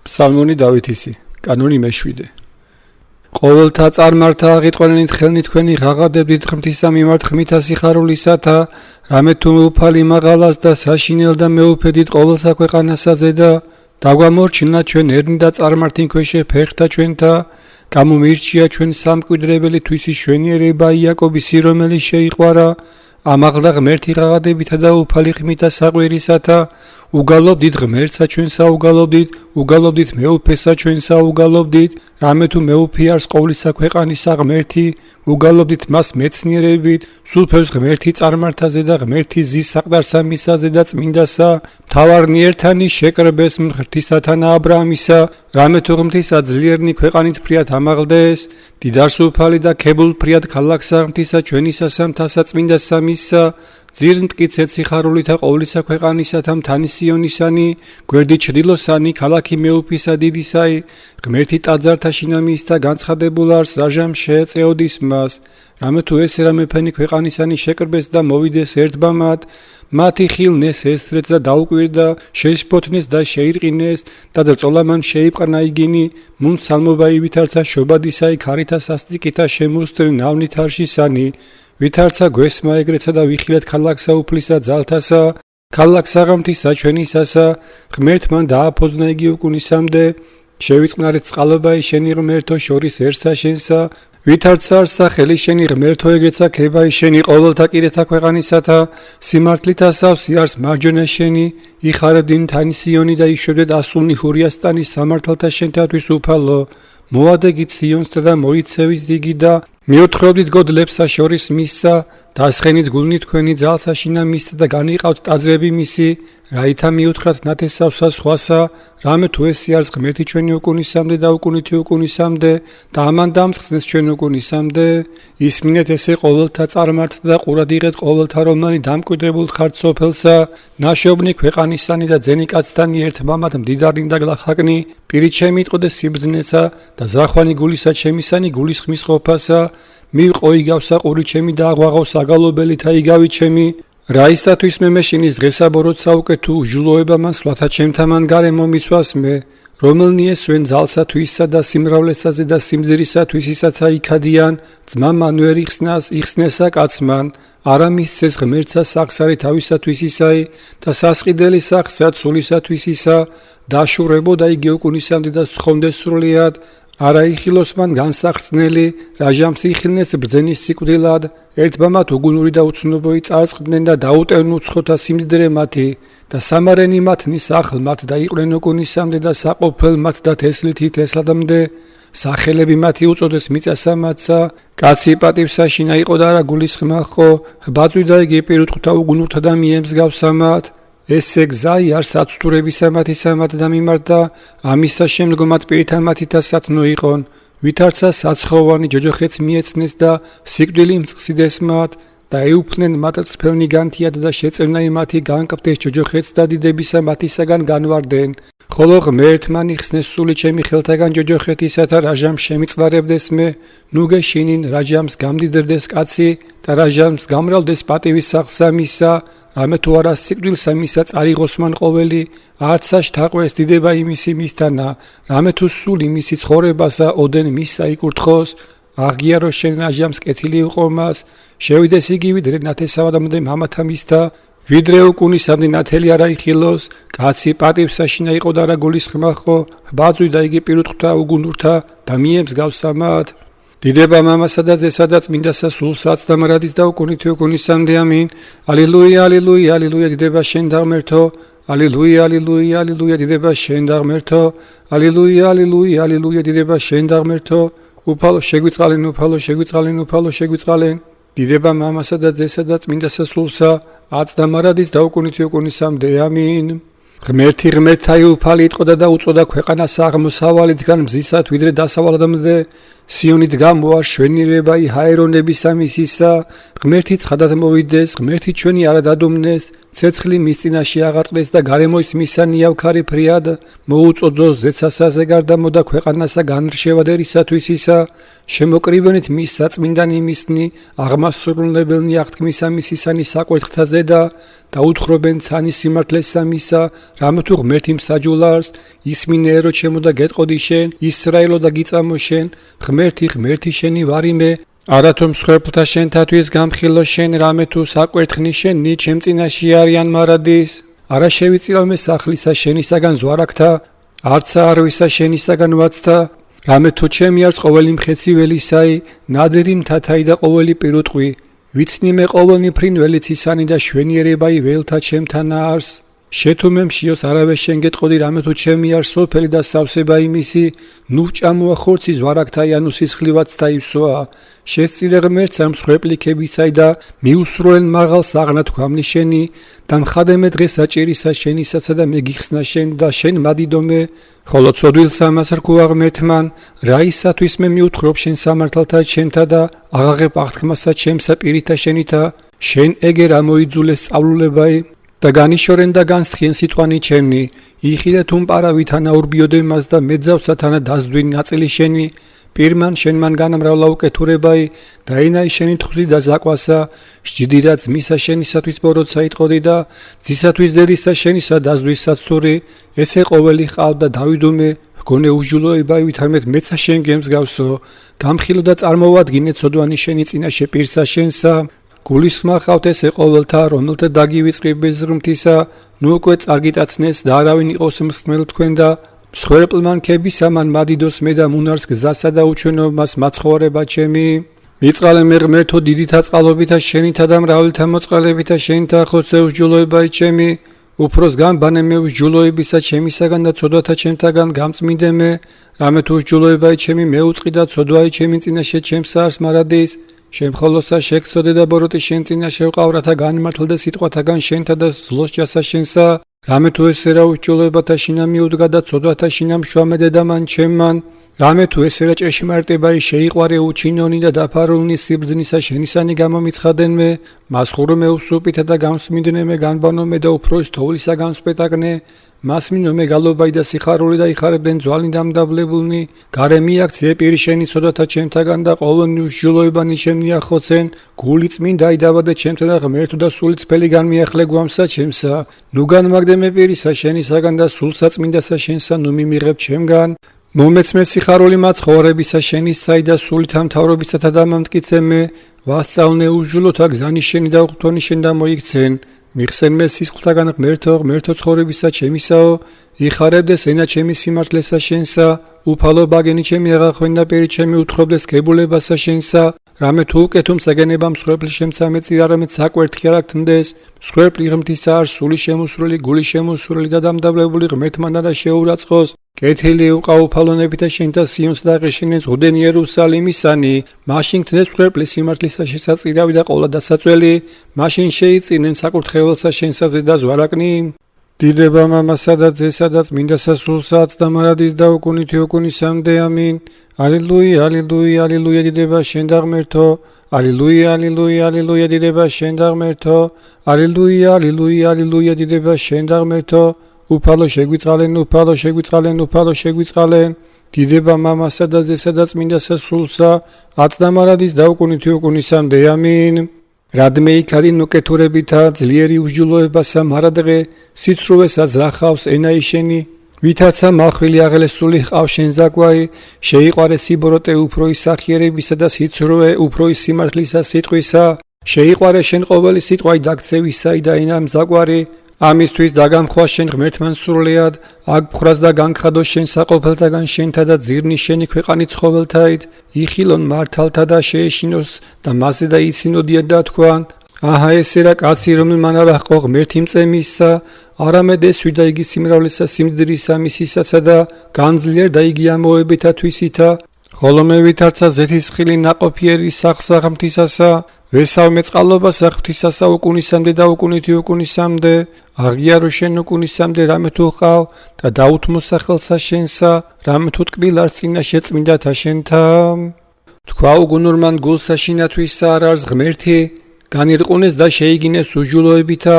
Psalmoni Davidisi, კანონი მე-7. ყოველთა წარმართა აღიტყვენით ხელნით თქვენი ღაღადებდით ღმრთისა მიმართ ხმითა სიხარულისათა, რამე თუ მეუფალი მაღალას და საშინელ და მეუფედით ყოველსა ქვეყანასაზე და დაგვამორჩილა ჩვენ ერნი და წარმართին ქვეშე ფერხთა ჩვენთა, გამომირჩია ჩვენ სამკვიდრებელი თვისი შვენიერება იაკობისი, რომელიც შეიყვარა, ამაღლა ღმერთი ღაღადებითა და უფალი ხმითა საყვირისათა, უგალობდით ღმერთსა ჩვენ საუგალობდით, უგალობდით მეუფესა ჩვენ საუგალობდით, რამე თუ მეუფე არს ყოვლისა ქვეყანისა ღმერთი, უგალობდით მას მეცნიერებით, სულფევს ღმერთი წარმართაზე და ღმერთი ზის საყდარსა მისაზე და წმინდასა, მთავარნი ერთანი შეკრბეს მღრთისათან აბრაამისა, რამე თუ ღმრთისა ძლიერნი ქვეყანით ფრიად ამაღლდეს, დიდარს უფალი და ქებულ ფრიად ქალაქსა ღმრთისა ჩვენისასა მთასა წმინდასა მისსა, ძირ მტკიცეთ სიხარულითა ყოვლისა ქვეყანისათა მთანი სიონისანი, გვერდი ჩრდილოსანი, ქალაქი მეუფისა დიდისაი, ღმერთი ტაძართა შინამის და განცხადებულ არს რაჟამ შეეწეოდის მას, რამე თუ ესე რამეფენი ქვეყანისანი შეკრბეს და მოვიდეს ერთბამად, მათი ხილნეს ესრეთ და დაუკვირდა, შეისფოთნეს და შეირყინეს და ძრწოლამან შეიპყრნა იგინი, მუნ სალმობა ივითარცა შობადისაი ქარითა სასტიკითა შემოსწრე ნავნით არშისანი, ვითარცა გვესმა ეგრეცა და ვიხილეთ ქალაქსა უფლისა ძალთასა, ქალაქსა ღმრთისა ჩვენისასა, ღმერთმან დააფუძნა იგი უკუნისამდე, შევიწყნარეთ წყალობაი შენი ღმერთო შორისერსა შენსა, ვითარცა არსა ხელი შენი ღმერთო ეგრეცა ქებაი შენი ყოველთა კიდეთა ქვეყანისათა, სიმართლით ასავსი არს მარჯვენა შენი, იხარებდი მთანი სიონი და იშვებდეთ ასულნი ჰურიასტანის სამართალთა შენთათვის უფალო, მოადეგით სიონსა და მოიცევით იგი და მიუთხრობდით გოდლებსა შორის მისსა, დასხენით გულნით თქვენი ძალსა შინა მისსა და განიყავთ ტაძრები მისი, რაითა მიუთხრათ ნათესავსა სხვასა, რამე თუ ესე არს ღმერთი ჩვენი უკუნისამდე და უკუნითი უკუნისამდე და ამან დამწყსნეს ჩვენ უკუნისამდე, ისმინეთ ესე ყოველთა წარმართთა და ყურად იღეთ ყოველთა რომანი დამკვიდრებულ ხართ სოფელსა, ნაშოვნი ქვეყანისანი და ძენი კაცთანი ერთმამად მდიდარნი და გლახაკნი, პირით შემიტყოდეს სიბრძნესა და ზახვანი გულისა ჩემისანი გულის ხმის ყოფასა, მივყო იგავსა ყური ჩემი და აღვაღო საგალობელითა იგავი ჩემი, რაისათვის მე მეშინის დღესა ბოროტსა უკეთუ ჟულოება მან სვლათა ჩემთამან გარემო მიცვას მე, რომელნი ესვენ ძალსა თვისსა და სიმრავლესაზე და სიმძირისა თვისისაცა იქადიან, ძმა მანვერ იხსნესა კაცმან, არა მისცეს ღმერთსა სახსარი თავისათვისისაი და სასყიდელი სახსა ცულისათვისისა, დაშურებოდა იგი უკუნისამდე და სხონდეს სრულიად, არა იხილოს მან განსახრწნელი, რაჟამს იხილნეს ბრძენის სიკვდილად, ერთბამად უგუნური და უცნობოი წარწყდნენ და დაუტევენ უცხოთა სიმდიდრე მათი და სამარენი მათნის ახლ მათ და იყვნენ უკუნისამდე და საყოფელ მათ და თესლითი თესლადამდე, სახელები მათი უწოდეს მიწასამათსა, კაცი პატივსაშინა იყო და არა გულისხმა ხო, ღვაწვიდა იგი პირუტყვთა უგუნურთა და მიემსგავსა მათ, ესე გზაი არს აცტურებისა მათისამათ და მიმართა, ამისა შემდგომად პირითა მათითა სათნო იყონ, ვითარცა საცხოვანი ჯოჯოხეთს მიეცნეს და სიკვდილი მწყსიდეს მათ და ეუფნენ მათ წფელნი განთიად და შეწევნა მათი განკრდეს ჯოჯოხეთს და დიდებისა მათისაგან განვარდნენ, ხოლო ღმერთმან იხსნეს სული ჩემი ხელთაგან ჯოჯოხეთისათა რაჟამ შემიწყნარებდეს მე, ნუ გეშინინ რაჟამს გამდიდრდეს კაცი და რაჟამს გამრავლდეს პატივის სახსა მისა, რამე თუ არა სიკვდილსა მისა წარიღოს მან ყოველი, არცა შთაყვეს დიდება იმისი მისთანა, რამე თუ სული მისი ცხოვრებასა ოდენ მისა იკურთხოს, აღიარო შენ რაჟამს კეთილი უყო მას, შევიდეს იგი ვიდრე ნათესავადამდე მამათა მისთა, ვიდრე უკუნისამდე ნათელი არა იხილოს, კაცი პატივსაშინა იყო და არა გულისხმა ხო, ღვაწვიდა იგი პირუტყვთა უგუნურთა და მიემსგავსა მათ, დიდება მამასა და ძესა და წმინდასა სულსაც და მრადის და უკუნითი უკუნისამდე ამინ, ალილუია, ალილუია, ალილუია, დიდება შენ და ღმერთო, ალილუია, ალილუია, ალილუია, დიდება შენ და ღმერთო, ალილუია, ალილუია, ალილუია, დიდება შენ და ღმერთო, უფალო შეგვიწყალენ, უფალო შეგვიწყალენ, უფალო შეგვიწყალენ, დიდება მამასა და ძესა და წმინდასა სულსა, აც და მრადის და უკუნითი უკუნისამდე ამინ. ღმერთი ღმერთაი უფალი იტყოდა და უწოდა ქვეყანას აღმოსავალითგან მზისად ვიდრე დასავლადამდე, სიონით გამოარ შვენიერებაი ჰაერონების ამისისა, ღმერთი ცხადად მოვიდეს, ღმერთი ჩვენი არა დადუმნეს, ცეცხლი მის წინაშე აღარყდეს და გარემოის მისა ნიავქარი ფრიად მოუწოძოს ზეცასაზე გარდამოდა ქვეყანასა განრშევად ერისათვის ისა შემოკრივენით მის საწმინდანი მისნი აღმასრულებელნი აღთქმისა მისისანი საკვერთხთა ზედა და უთხრობენ ცანის სიმართლესა მისა რამე თუ ღმერთი მსაჯულარს ისმინე ერო ჩემო და გეტყოდი შენ ისრაელო და გიწამო შენ ღმერთი შენი ვარიმე არათუ მსხვერპლთა შენთათვის გამხილო შენ რამე თუ საკვერთხნი შენი ჩემ წინაში არიან მარადის არა შევიწილავ მე სახლისა შენისაგან ზვარაკთა არცა არვისა შენისაგან ვაცთა რამე თუ ჩემი არს ყოველი მხეცი ველისაი ნადირი მთათაი და ყოველი პირუტყვი ვიცნი მე ყოველნი ფრინველი ცისანი და შვენიერებაი ველთა ჩემთანა არს შეთუმე მშიოს არავე შენ გეტყოდი რამე თუ ჩემი არ სოფელი და სავსება იმისი ნუ ჭამოა ხორცი ზვარაკთაი ანუ სისხლივაცთა ივსოა შეწირე ღმერთს ამ მსხვერპლიქებისაი და მიუსრულენ მაღალს აღნა თქვამნი შენი და მხადემე დღეს საჭირისა შენისაცა და მეგიხსნა შენ და შენ მადიდომე ხოლო ცოდვილს ამას რქუა ღმერთმან რა ისათვის მე მიუთხრობ შენ სამართალთა ჩემთა და აღაღებ აღთქმასა ჩემსა პირითა შენითა შენ ეგერ ამოიძულეს სწავლულებაი და განიშორენ და განსთხიან სიტყვანი ჩემნი იხილე თუმ პარავითანა ურბიოდემას და მეძავსათანა დაზდვინ ნაწილი შენი პირმან შენმან განამრავლა უკეთურებაი და ენაი შენი თხზი და ზაკვასა სჯიდირაც მისა შენისათვის ბოროცა იტყოდი და ძისათვის დედისა შენისა დაზდვისაც თური ესე ყოველი ყავ და დავიდუმე გონე უჟულოებაი ვითარმეთ მეცა შენ გემსგავსო გამხილო და წარმოვადგინე ცოდვანი შენი წინაშე პირსა შენსა გულისხმა ხავთ ესე ყოველთა რომელთა დაგივიწყი ბეზღმთისა ნუ უკვე წაგიტაცნეს და არავინ იყოს მსმელ თქვენ და მსხვერპლმან ქებისა მან მადიდოს მე და მუნარს გზასა და უჩვენობას მაცხოვრება ჩემი მიწყალე მე ღმერთო დიდითა წყალობითა შენითა და მრავლითა მოწყალებითა შენითა ხოცე უსჯულოებაი ჩემი უფროს გამბანე მე უსჯულოებისა ჩემისაგან და ცოდვათა ჩემთაგან გამწმინდე მე რამე თუ უსჯულოებაი ჩემი მეუწყი და ცოდვაი ჩემი წინაშე ჩემს არს მარადის შემხოლოსა შეგწოდე და ბოროტი შენ წინაშე ვყავ რათა განმართლდე სიტყვათაგან შენთა და ზლოს ჯასა შენსა რამე თუ ესე რა უსჯულოებათა შინა მიუდგა და ცოდვათა შინა მშვამედე და მან ჩემმან რამე თუ ესე რა ჭეშმარიტებაი შეიყვარე უჩინონი და დაფარულნი სიბრძნისა შენისანი გამომიცხადენ მე მასხურო მე უსუპითა და გამსმინდნე მე განბანო მე და უფროს თოვლისა განსპეტაგნე მასმინო მე გალობაი და სიხარული და იხარებდნენ ძვალი დამდაბლებულნი გარემი აქცე პირი შენი ცოდვათა ჩემთაგან და ყოველნი უსჯულოებანი შემნია ხოცენ გული წმინდაი დაბადე ჩემთა და ღმერთო და სული წფელი განმიახლე გვამსა ჩემსა ნუ განმაგდე მე პირისა შენისაგან და სულსა წმინდასა შენსა ნუ მიმიღებ ჩემგან მომეცმე სიხარული მაცხოვრებისა შენისაი და სულით ამთავრობისათა დამამტკიცე მე ვასწავლნე უჟულოთა გზანი შენი და უღთონი შენ და მოიქცენ მიხსენ მე სისხლთაგან ღმერთო ცხოვრებისა ჩემისაო იხარებდეს ენა ჩემი სიმართლესა შენსა უფალო ბაგენი ჩემი აღახვენ და პერი ჩემი უთხრობდეს გებულებასა შენსა რამე თუ უკეთო მსაგენება მსხვერპლი შემცამე წირარამე საკვერთხი არ აქტნდეს მსხვერპლი ღმრთისა არ სული შემოსრული გული შემოსრული და დამდაბლებული ღმერთმანდა და შეურაცხოს კეთილი უყავ უფალონებითა შენთა სიონს და ღეშინე ზღუდენ იერუსალიმისანი მაშინ ქნეს მსხვერპლი სიმართლისა შესაწირავი და ყოლა დასაწველი მაშინ შეიწინენ საკურთხეველსა შენსაზე და ზვარაკნი დიდება მამასა და ძესა და წმინდასა სულსაც და მარადის და უკუნითი უკუნისამდე ამინ ალილუია ალილუია ალილუია დიდება შენ და ღმერთო ალილუია ალილუია ალილუია დიდება შენ და ღმერთო ალილუია ალილუია ალილუია დიდება შენ და ღმერთო უფალო შეგვიწყალენ უფალო შეგვიწყალენ უფალო შეგვიწყალენ დიდება მამასა და ძესა და წმინდასა სულსა აც და მარადის და უკუნითი უკუნისამდე ამინ რადმე იქადინ უკეთურებითა ძლიერი უსჯულოებასა მარადღე სიცრუვესაც რახავს ენაიშენი ვითაცა მახვილი აღელესული ჰყავს შენ ზაკვაი შეიყვარე სიბოროტე უფრო ისახიერებისა და სიცრუვე უფრო სიმართლისა სიტყვისა შეიყვარე შენ ყოველი სიტყვაი დაქცევისაი და ენამ ზაკვარი ამისთვის დაგამხვა შენ ღმერთმან სრულიად აგ ბხრას და განხადო შენ საყოფელთაგან შენთა და ძირნი შენი ქვეყანი ცხოველთაით იხილონ მართალთა და შეეშინოს და მასზე და იცინოდიან და თქვან აჰა ესე რა კაცი რომელმან არ აჰყო ღმერთი მწემისა არამედ ეს ვიდა იგი სიმრავლისა სიმდიდრისა მისისაცა და განძლიერ და იგი ამოებითა თვისითა ხოლო მე ვითარცა ზეთისხილი ნაყოფიერი სახსაღმთისასა ვესავ მეწყალობასა ღვთისასა უკუნისამდე და უკუნითი უკუნისამდე აღიარო შენ უკუნისამდე რამე თუ ყავ და დაუთმოსახელსა შენსა რამე თუ ტკბილარს წინაშე წმინდათა შენთა თქვა უგუნურმან გულსა შინათვისა არ არის ღმერთი განირყუნეს და შეიგინეს უჯულოებითა,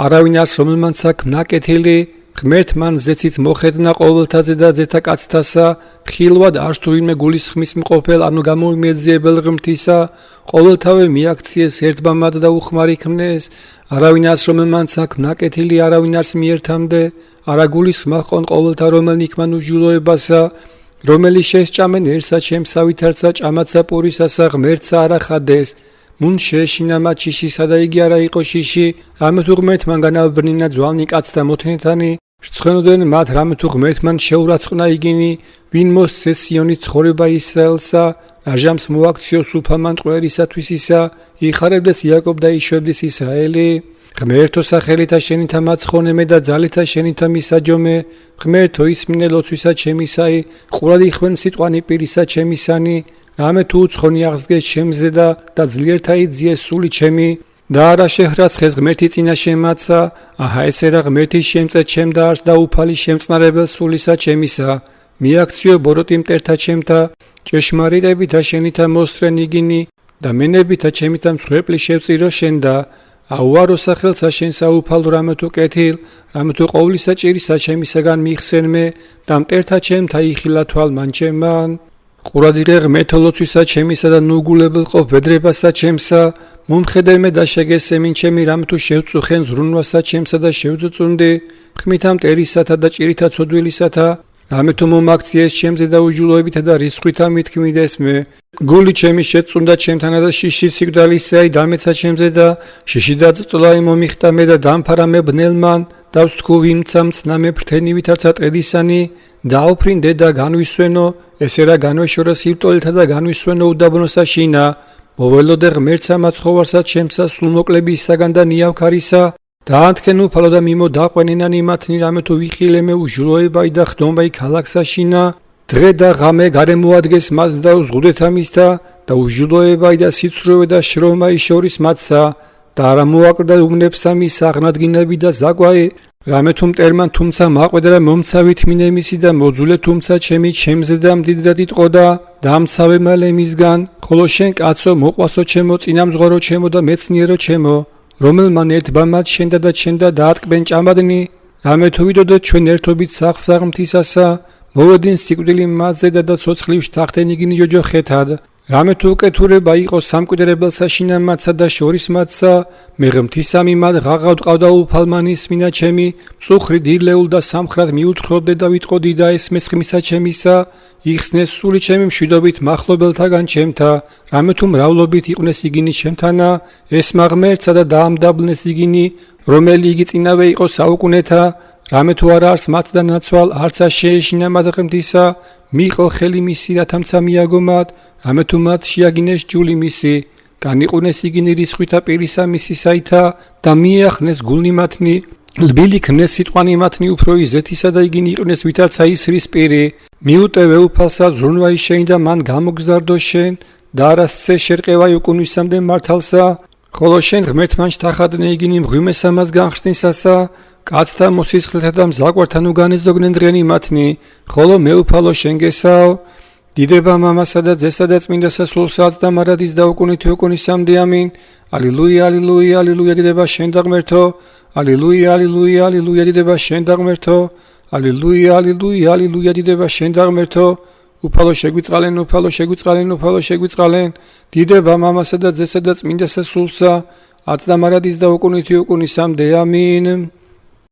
არავინ არს რომელმაც აქ ნაკეთილი, ღმერთმან ზეცით მოხედნა ყოველთაძე და ზეთა კაცთასა, ხილვად არს თუ ვინმე გულისხმის მყოფელ, ანუ გამომეძიებელ ღმრთისა, ყოველთავე მიაქციეს ერთბამად და უხმარი ქმნეს, არავინ არს რომელმაც აქ ნაკეთილი, არავინ არს მიერთამდე, არა გულისხმა ჰყონ ყოველთა რომელნი იქმან უჯულოებასა, რომელი შესჭამენ ერთსა ჩემსა ვითარცა ჭამაცა პურისასა ღმერთსა არა ხადეს, მუნ შეეშინა მათ შიშისა და იგი არა იყო შიში, რამე თუ ღმერთმან განაბრნინა ძვალნი კაცთა მოთნეთანი, რცხენოდენ მათ რამე თუ ღმერთმან შეურაცხყვნა იგინი, ვინ მოსცეს სიონის ცხოვრება ისრაელსა, რაჟამს მოაქციო სულფამან ტყვერისათვის ისა, იხარებდეს იაკობ და იშვებდეს ისრაელი, ღმერთო სახელითა შენითა მაცხონემე და ძალითა შენითა მისაჯომე, ღმერთო ისმინე ლოცვისა ჩემისაი, ყურად იხვენ სიტყვანი პირისა ჩემისანი, რამე თუ უცხონი აღსდგეს ჩემზე და ძლიერთა იძიეს სული ჩემი, და არა შეჰრაცხეს ღმერთი წინა შემაცა, აჰა ესე რა ღმერთის შემწე ჩემ და არს და უფალი შემწნარებელ სულისა ჩემისა, მიაქციო ბოროტი მტერთა ჩემთა, ჭეშმარიტებითა შენითა მოსრენ იგინი და მენებითა ჩემითა მსხვერპლი შევწირო შენ და აუარო სახელსა შენსა უფალო რამე თუ კეთილ, რამე თუ ყოვლისა ჭირისა ჩემისაგან მიხსენმე და მტერთა ჩემთა იხილა თვალმან ჩემან. ყურადიღე ღმერთო ლოცვისა ჩემისა და ნუგულებელ ყოფ ვედრებასა ჩემსა, მომხედემე და შეგესემინ ჩემი რამე თუ შევწუხენ ზრუნვასა ჩემსა და შევძუწუნდი, ხმითა მტერისათა და ჭირითა ცოდვილისათა, რამე თუ მომაქციეს ჩემზე და უჯულოებითა და რისხვითა მითქმიდეს მე, გული ჩემი შეწუნდა ჩემთანა და შიში სიკვდალისაი დამეცა ჩემზე და შიში დაწწოლაი მომიხტა მე და დამფარა მე ბნელმან, დავსთქუ ვიმცა მცნამე ფრთენი ვითარცა ტედისანი, დაუფრინდე და განვისვენო, ესე რა განვეშორა სივრტოლეთა და განვისვენო უდაბნოსა შინა, მოველოდე ღმერთსა მაცხოვარსა ჩემსა სულმოკლებისაგან და ნიავქარისა, დაანთქენ უფალო და მიმო დაყვენენან იმათნი რამე თუ ვიხილემე უჯულოებაი და ხდომაი ქალაქსა შინა, დღე და ღამე გარემოადგეს მას და უზღუდეთა მისთა და უჯულოებაი და სიცრუე და შრომაი შორის მათსა და არა მოაკვდა უბნებსა მის აღნადგინები და ზაგვაი, რამე თუ მტერმან თუმცა მაყვედა და მომცავით მინემისი და მოძულე თუმცა ჩემი ჩემზე და მდიდრად იტყოდა და ამცავე მალე მისგან, ხოლო შენ კაცო მოყვასო ჩემო წინამძღვარო ჩემო და მეცნიერო ჩემო, რომელმან ერთბამად შენდა და ჩემდა დაატკბენ ჭამადნი, რამე თუ ვიდოდეთ ჩვენ ერთობით სახსაღმთისასა, მოვედნენ სიკვდილი მათზე და ცოცხლი ვშთახთენ იგინი ჯოჯოხეთად, რამე თუ უკეთურება იყო სამკვიდრებელსა შინამაცა და შორის მათსა, მე ღმრთისა მიმად ღაღავ ყავდა უფალმანის მინა ჩემი, მწუხრი დილეულ და სამხრად მიუთხრობდე და ვიტყოდი და ესმეს ხმისა ჩემისა, იხსნეს სული ჩემი მშვიდობით მახლობელთაგან ჩემთა, რამე თუ მრავლობით იყვნენ იგინი ჩემთანა, ესმა ღმერთსა და დაამდაბლნეს იგინი, რომელი იგი წინავე იყო საუკუნეთა, რამე თუ არა არს მათ და ნაცვალ, არცა შეეშინა მათ ღმრთისა, მიიღო ხელი მისი რათამცა მიაგომათ, რამე თუ მათ შეაგინეს ჯული მისი, განიყუნეს იგინი რისხვითა პირისა მისისაითა და მიეახნეს გულნი მათნი, ლბილი ქნეს სიტყვანი მათნი უფრო იზეთისა და იგინი იყვნეს ვითარცა ისრის პირი, მიუტევე უფალსა ზრუნვა შენ და მან გამოგზარდო შენ და არასცე შერყევაი უკუნვისამდე მართალსა, ხოლო შენ ღმერთმან შთახადნე იგინი მღვიმესა მას განხრთნისასა, კაცთა მოსისხლეთა და მზაკვართან უგანეზოგნენ დღენი მათნი, ხოლო მე უფალო შენ გესაო, დიდება მამასა და ძესა და წმინდასა სულსაც და მარადის და უკუნითი უკუნისამდე ამინ, ალილუია, ალილუია, ალილუია დიდება შენ და ღმერთო, ალილუია, ალილუია, ალილუია დიდება შენ და ღმერთო, ალილუია, ალილუია, ალილუია დიდება შენ და ღმერთო, უფალო შეგვიწყალენ, უფალო შეგვიწყალენ, უფალო შეგვიწყალენ, დიდება მამასა და ძესა და წმინდასა სულსა, აც და მარადის და უკუნითი უკუნისამდე ამინ.